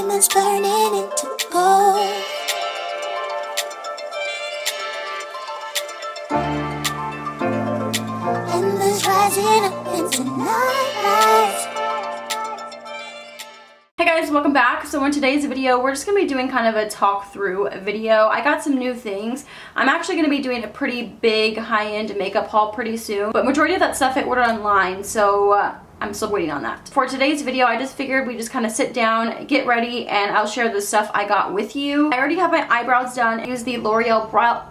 diamonds burning into gold. Embers rising up into nightlight. Hey guys, welcome back. So in today's video, we're just going to be doing kind of a talk through video. I got some new things. I'm actually going to be doing a pretty big high-end makeup haul pretty soon, but majority of that stuff I ordered online, so I'm still waiting on that. For today's video, I just figured we just kind of sit down, get ready, and I'll share the stuff I got with you. I already have my eyebrows done. I use the L'Oreal brow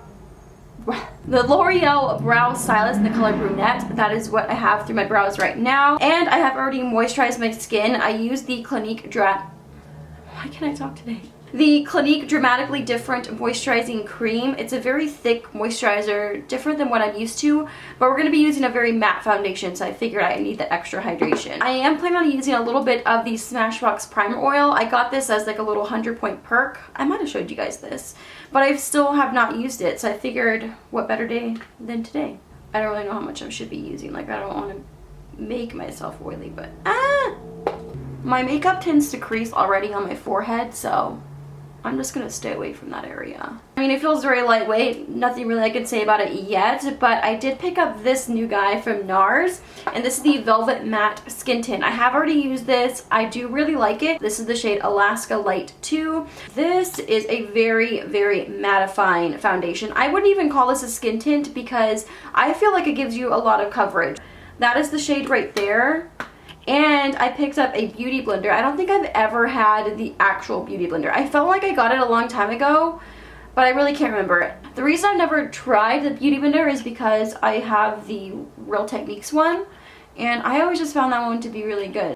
stylist in the color brunette. That is what I have through my brows right now, and I have already moisturized my skin. I use the Clinique Why can't I talk today? The Clinique Dramatically Different Moisturizing Cream. It's a very thick moisturizer, different than what I'm used to, but we're going to be using a very matte foundation, so I figured I need the extra hydration. I am planning on using a little bit of the Smashbox Primer Oil. I got this as like a little 100-point perk. I might have showed you guys this, but I still have not used it, so I figured what better day than today. I don't really know how much I should be using. Like, I don't want to make myself oily, but my makeup tends to crease already on my forehead, so I'm just gonna stay away from that area. I mean, it feels very lightweight. Nothing really I can say about it yet, but I did pick up this new guy from NARS, and this is the Velvet Matte Skin Tint. I have already used this. I do really like it. This is the shade Alaska Light 2. This is a very, very mattifying foundation. I wouldn't even call this a skin tint because I feel like it gives you a lot of coverage. That is the shade right there. And I picked up a beauty blender. I don't think I've ever had the actual beauty blender. I felt like I got it a long time ago, but I really can't remember it. The reason I've never tried the beauty blender is because I have the Real Techniques one, and I always just found that one to be really good.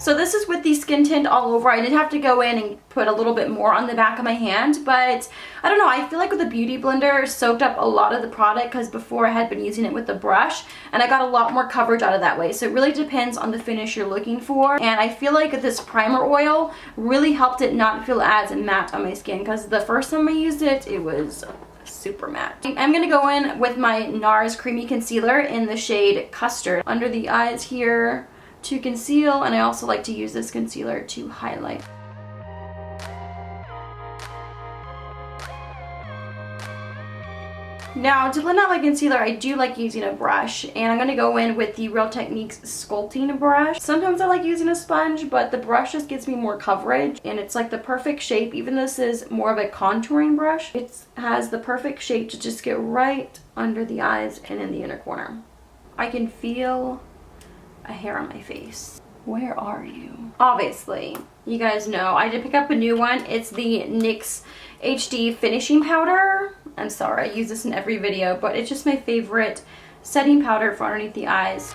So this is with the skin tint all over. I did have to go in and put a little bit more on the back of my hand, but I don't know, I feel like with the beauty blender soaked up a lot of the product because before I had been using it with the brush, and I got a lot more coverage out of that way. So it really depends on the finish you're looking for, and I feel like this primer oil really helped it not feel as matte on my skin because the first time I used it, it was super matte. I'm gonna go in with my NARS Creamy Concealer in the shade Custard under the eyes here to conceal, and I also like to use this concealer to highlight. Now, to blend out my concealer, I do like using a brush, and I'm going to go in with the Real Techniques Sculpting Brush. Sometimes I like using a sponge, but the brush just gives me more coverage, and it's like the perfect shape. Even though this is more of a contouring brush, it has the perfect shape to just get right under the eyes and in the inner corner. I can feel a hair on my face. Where are you? Obviously, you guys know I did pick up a new one. It's the NYX HD Finishing Powder. I'm sorry, I use this in every video, but it's just my favorite setting powder for underneath the eyes.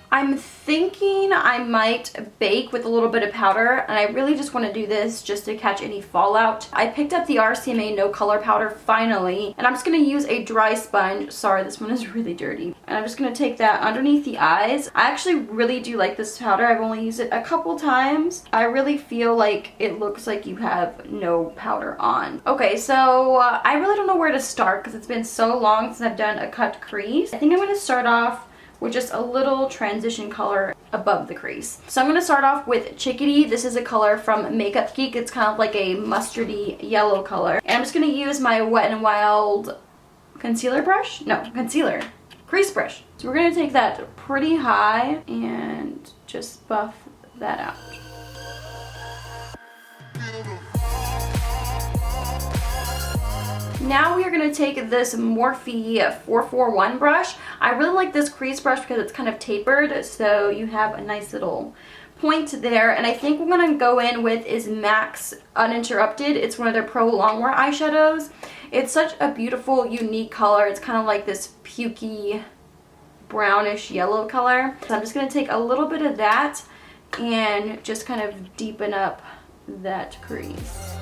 I'm thinking I might bake with a little bit of powder, and I really just want to do this just to catch any fallout. I picked up the RCMA No Color Powder finally, and I'm just going to use a dry sponge. Sorry, this one is really dirty. And I'm just going to take that underneath the eyes. I actually really do like this powder. I've only used it a couple times. I really feel like it looks like you have no powder on. Okay, so I really don't know where to start because it's been so long since I've done a cut crease. I think I'm going to start off with just a little transition color above the crease. So I'm going to start off with Chickadee. This is a color from Makeup Geek. It's kind of like a mustardy yellow color. And I'm just going to use my Wet n Wild concealer brush. No, concealer. Crease brush. So we're going to take that pretty high and just buff that out. Now we are going to take this Morphe 441 brush. I really like this crease brush because it's kind of tapered, so you have a nice little point there. And I think what I'm going to go in with is MAC's Uninterrupted. It's one of their Pro Longwear eyeshadows. It's such a beautiful, unique color. It's kind of like this pukey, brownish yellow color. So I'm just going to take a little bit of that and just kind of deepen up that crease.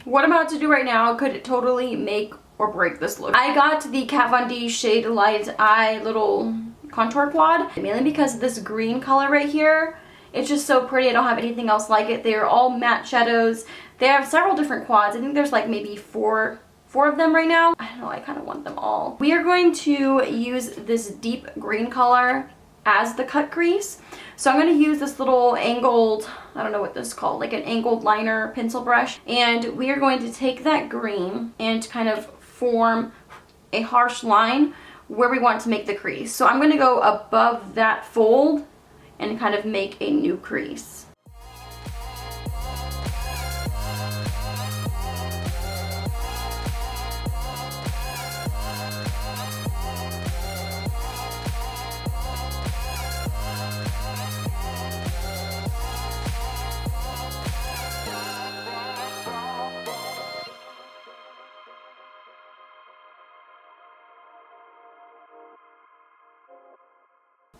What I'm about to do right now could totally make or break this look. I got the Kat Von D Shade Light Eye little contour quad, mainly because this green color right here It's just so pretty. I don't have anything else like it. They are all matte shadows. They have several different quads. I think there's like maybe four of them right now. I don't know, I kind of want them all. We are going to use this deep green color as the cut crease. So I'm going to use this little angled, I don't know what this is called, like an angled liner pencil brush. And we are going to take that green and kind of form a harsh line where we want to make the crease. So I'm going to go above that fold and kind of make a new crease.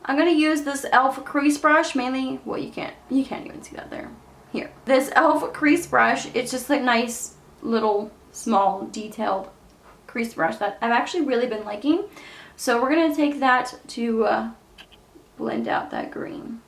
I'm going to use this e.l.f. crease brush mainly. Well, you can't even see that there. Here. This e.l.f. crease brush, it's just a nice little small detailed crease brush that I've actually really been liking. So we're going to take that to blend out that green.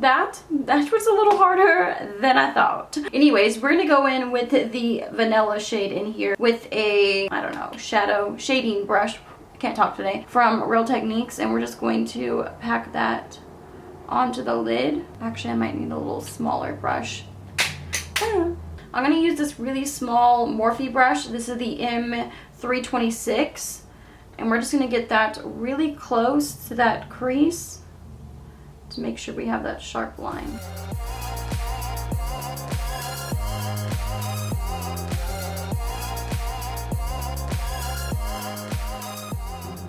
That was a little harder than I thought. Anyways, we're gonna go in with the vanilla shade in here with a, I don't know, shading brush, I can't talk today, from Real Techniques, and we're just going to pack that onto the lid. Actually, I might need a little smaller brush. I'm gonna use this really small Morphe brush. This is the M326, and we're just gonna get that really close to that crease to make sure we have that sharp line.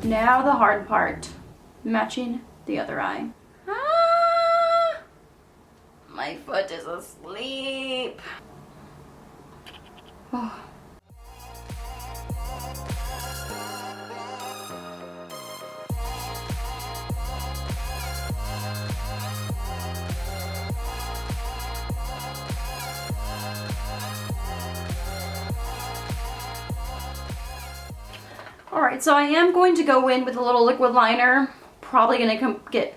Now the hard part, matching the other eye. Ah, my foot is asleep. Oh. Alright, so I am going to go in with a little liquid liner. Probably gonna get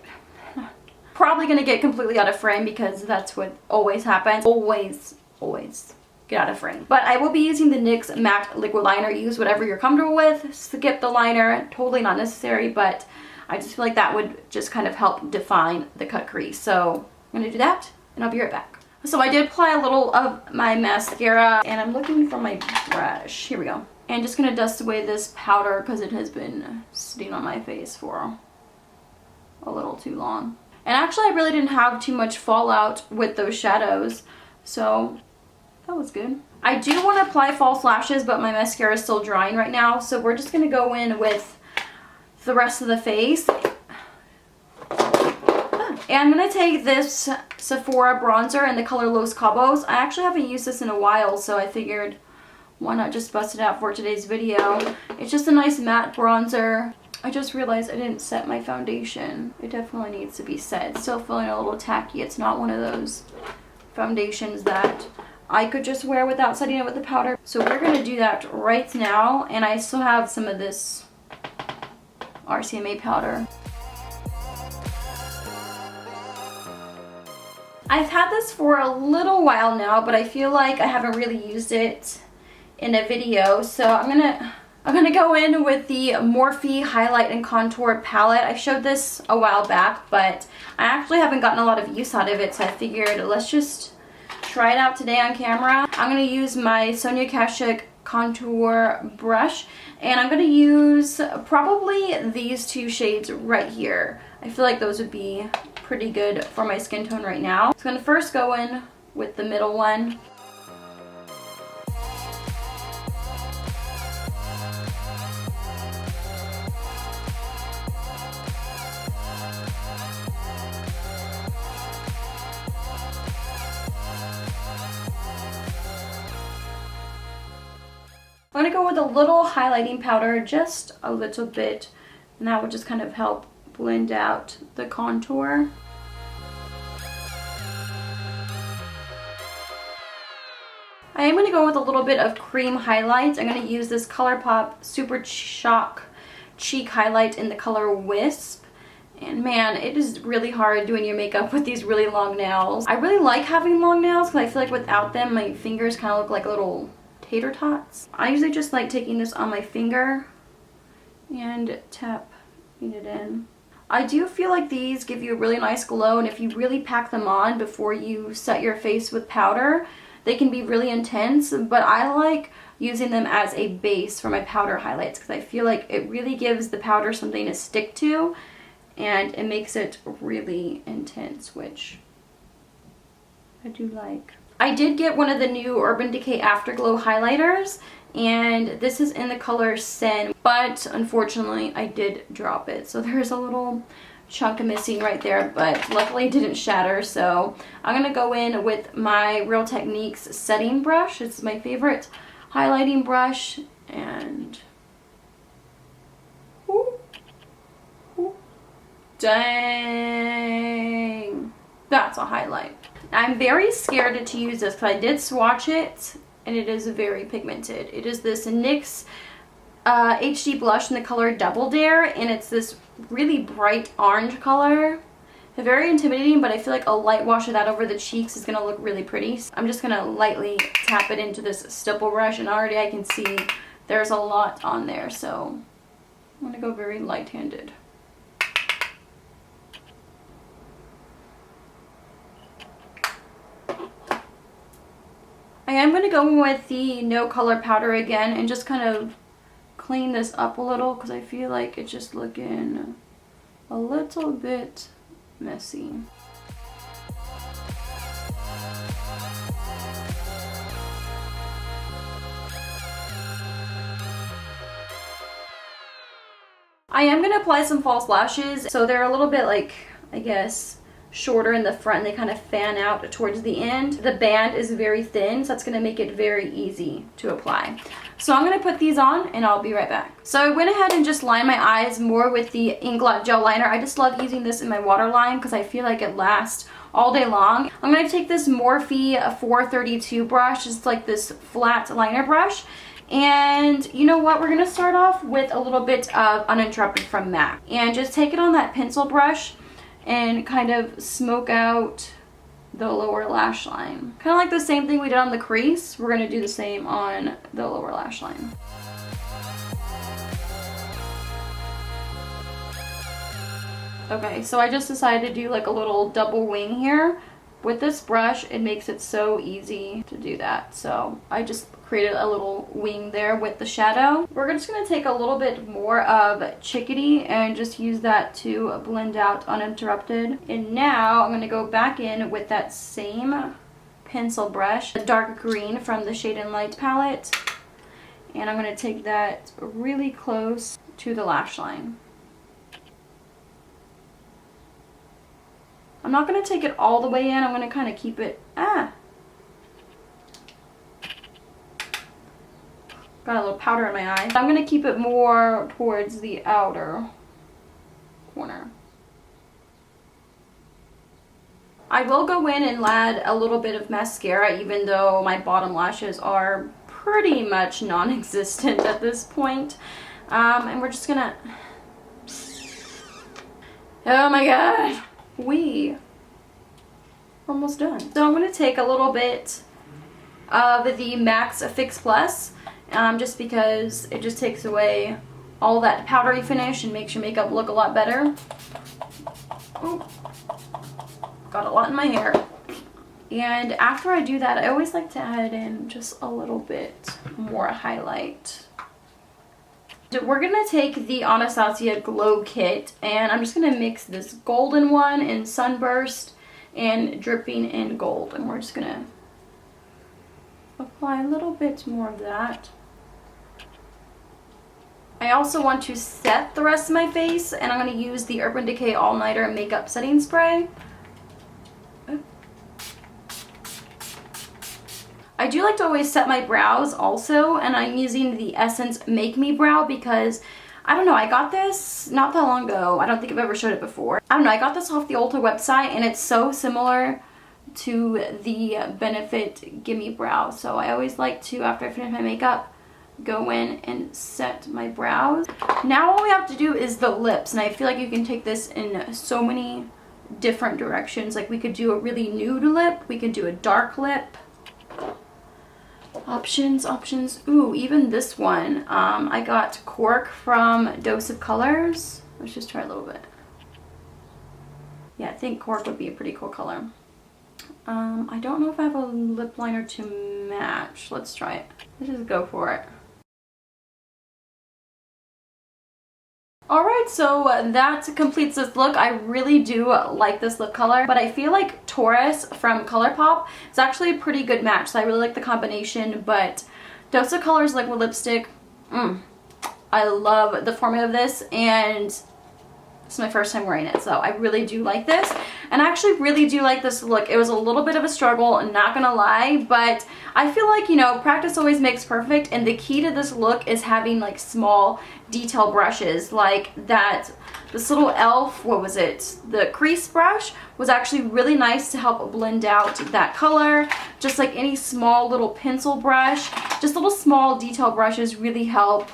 completely out of frame because that's what always happens. Always get out of frame. But I will be using the NYX matte liquid liner. Use whatever you're comfortable with. Skip the liner, totally not necessary, but I just feel like that would just kind of help define the cut crease. So I'm gonna do that and I'll be right back. So I did apply a little of my mascara and I'm looking for my brush. Here we go. And just gonna dust away this powder because it has been sitting on my face for a little too long. And actually I really didn't have too much fallout with those shadows, so that was good. I do want to apply false lashes, but my mascara is still drying right now, so we're just gonna go in with the rest of the face. And I'm gonna take this Sephora bronzer in the color Los Cabos. I actually haven't used this in a while, so I figured why not just bust it out for today's video. It's just a nice matte bronzer. I just realized I didn't set my foundation. It definitely needs to be set. It's still feeling a little tacky. It's not one of those foundations that I could just wear without setting it with the powder. So we're gonna do that right now. And I still have some of this RCMA powder. I've had this for a little while now, but I feel like I haven't really used it in a video, so I'm gonna go in with the Morphe Highlight and Contour Palette. I showed this a while back, but I actually haven't gotten a lot of use out of it, so I figured let's just try it out today on camera. I'm going to use my Sonia Kashuk contour brush, and I'm going to use probably these two shades right here. I feel like those would be pretty good for my skin tone right now. So I'm going to first go in with the middle one. I'm going to go with a little highlighting powder, just a little bit, and that will just kind of help blend out the contour. I am going to go with a little bit of cream highlight. I'm going to use this ColourPop Super Shock Cheek Highlight in the color Wisp. And man, it is really hard doing your makeup with these really long nails. I really like having long nails because I feel like without them, my fingers kind of look like little tater tots. I usually just like taking this on my finger and tapping it in. I do feel like these give you a really nice glow, and if you really pack them on before you set your face with powder, they can be really intense, but I like using them as a base for my powder highlights because I feel like it really gives the powder something to stick to and it makes it really intense, which I do like. I did get one of the new Urban Decay Afterglow highlighters, and this is in the color Sen, but unfortunately I did drop it. So there's a little chunk missing right there, but luckily it didn't shatter. So I'm going to go in with my Real Techniques setting brush. It's my favorite highlighting brush, and dang, that's a highlight. I'm very scared to use this because I did swatch it and it is very pigmented. It is this NYX HD blush in the color Double Dare, and it's this really bright orange color. Very intimidating, but I feel like a light wash of that over the cheeks is going to look really pretty. I'm just going to lightly tap it into this stipple brush, and already I can see there's a lot on there, so I'm going to go very light-handed. I am going to go with the No Color powder again and just kind of clean this up a little because I feel like it's just looking a little bit messy. I am going to apply some false lashes, so they're a little bit like, I guess, shorter in the front and they kind of fan out towards the end. The band is very thin, so that's going to make it very easy to apply. So I'm going to put these on and I'll be right back. So I went ahead and just lined my eyes more with the Inglot gel liner. I just love using this in my waterline because I feel like it lasts all day long. I'm going to take this Morphe 432 brush. It's like this flat liner brush. And you know what? We're going to start off with a little bit of Uninterrupted from MAC. And just take it on that pencil brush and kind of smoke out the lower lash line. Kind of like the same thing we did on the crease. We're going to do the same on the lower lash line. Okay, so I just decided to do like a little double wing here. With this brush, it makes it so easy to do that. So I just created a little wing there with the shadow. We're just going to take a little bit more of Chickadee and just use that to blend out Uninterrupted. And now I'm going to go back in with that same pencil brush, the dark green from the Shade and Light palette. And I'm going to take that really close to the lash line. I'm not going to take it all the way in. I'm going to kind of keep it, got a little powder in my eye. I'm going to keep it more towards the outer corner. I will go in and add a little bit of mascara, even though my bottom lashes are pretty much non-existent at this point. And we're just gonna, oh my god, we're almost done. So I'm going to take a little bit of the MAC's Fix Plus, just because it just takes away all that powdery finish and makes your makeup look a lot better. Ooh, got a lot in my hair. And after I do that, I always like to add in just a little bit more highlight. We're gonna take the Anastasia Glow Kit, and I'm just gonna mix this golden one in Sunburst and Dripping in Gold, and we're just gonna apply a little bit more of that. I also want to set the rest of my face, and I'm gonna use the Urban Decay All Nighter Makeup Setting Spray. I do like to always set my brows also, and I'm using the Essence Make Me Brow because, I don't know, I got this not that long ago. I don't think I've ever showed it before. I don't know, I got this off the Ulta website, and it's so similar to the Benefit Gimme Brow. So I always like to, after I finish my makeup, go in and set my brows. Now all we have to do is the lips, and I feel like you can take this in so many different directions. Like we could do a really nude lip, we could do a dark lip. Options. Ooh, even this one. I got Cork from Dose of Colors. Let's just try a little bit. Yeah, I think Cork would be a pretty cool color. I don't know if I have a lip liner to match. Let's try it. Let's just go for it. Alright, so that completes this look. I really do like this lip color, but I feel like Taurus from ColourPop is actually a pretty good match. So I really like the combination, but Dose of Colors liquid lipstick, I love the formula of this, and it's my first time wearing it, so I really do like this. And I actually really do like this look. It was a little bit of a struggle, I'm not gonna lie, but I feel like, you know, practice always makes perfect, and the key to this look is having like small detail brushes like that. This little e.l.f., what was it? The Crease brush was actually really nice to help blend out that color. Just like any small little pencil brush, just little small detail brushes really help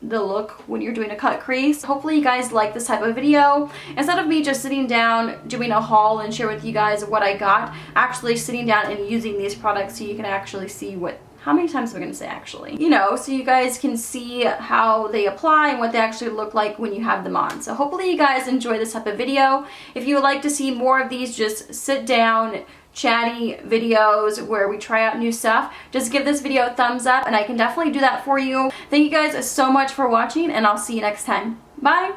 the look when you're doing a cut crease. Hopefully you guys like this type of video. Instead of me just sitting down doing a haul and share with you guys what I got, actually sitting down and using these products so you can actually see how many times am I going to say actually? You know, so you guys can see how they apply and what they actually look like when you have them on. So hopefully you guys enjoy this type of video. If you would like to see more of these just sit down chatty videos where we try out new stuff, just give this video a thumbs up and I can definitely do that for you. Thank you guys so much for watching, and I'll see you next time. Bye!